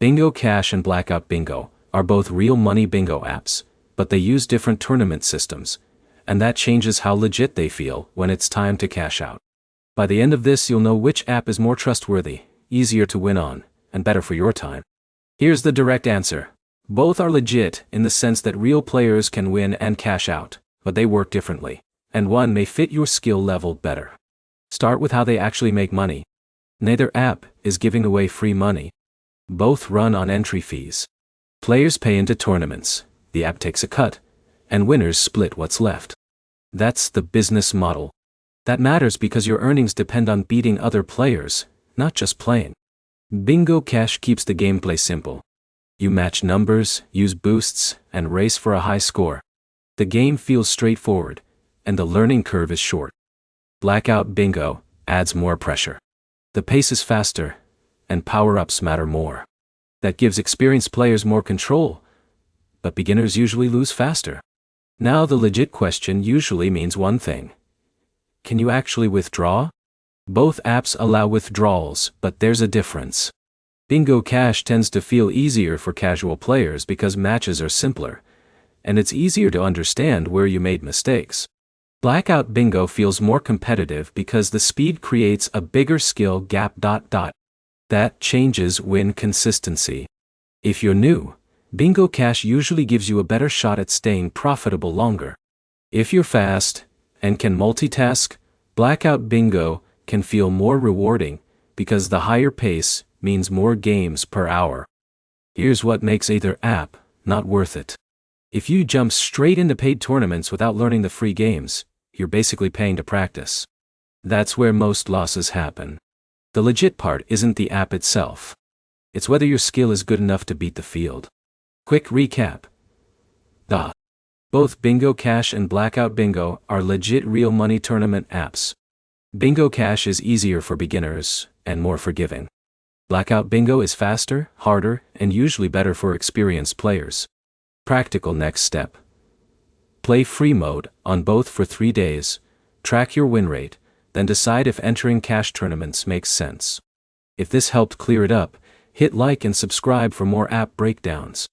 Bingo Cash and Blackout Bingo are both real money bingo apps, but they use different tournament systems, and that changes how legit they feel when it's time to cash out. By the end of this, you'll know which app is more trustworthy, easier to win on, and better for your time. Here's the direct answer. Both are legit in the sense that real players can win and cash out, but they work differently, and one may fit your skill level better. Start with how they actually make money. Neither app is giving away free money. Both run on entry fees. Players pay into tournaments, the app takes a cut, and winners split what's left. That's the business model. That matters because your earnings depend on beating other players, not just playing. Bingo Cash keeps the gameplay simple. You match numbers, use boosts, and race for a high score. The game feels straightforward, and the learning curve is short. Blackout Bingo adds more pressure. The pace is faster, and power-ups matter more. That gives experienced players more control, but beginners usually lose faster. Now the legit question usually means one thing. Can you actually withdraw? Both apps allow withdrawals, but there's a difference. Bingo Cash tends to feel easier for casual players because matches are simpler, and it's easier to understand where you made mistakes. Blackout Bingo feels more competitive because the speed creates a bigger skill gap. That changes win consistency. If you're new, Bingo Cash usually gives you a better shot at staying profitable longer. If you're fast and can multitask, Blackout Bingo can feel more rewarding because the higher pace means more games per hour. Here's what makes either app not worth it. If you jump straight into paid tournaments without learning the free games, you're basically paying to practice. That's where most losses happen. The legit part isn't the app itself. It's whether your skill is good enough to beat the field. Quick recap. Both Bingo Cash and Blackout Bingo are legit real money tournament apps. Bingo Cash is easier for beginners and more forgiving. Blackout Bingo is faster, harder, and usually better for experienced players. Practical next step. Play free mode on both for 3 days, track your win rate, then decide if entering cash tournaments makes sense. If this helped clear it up, hit like and subscribe for more app breakdowns.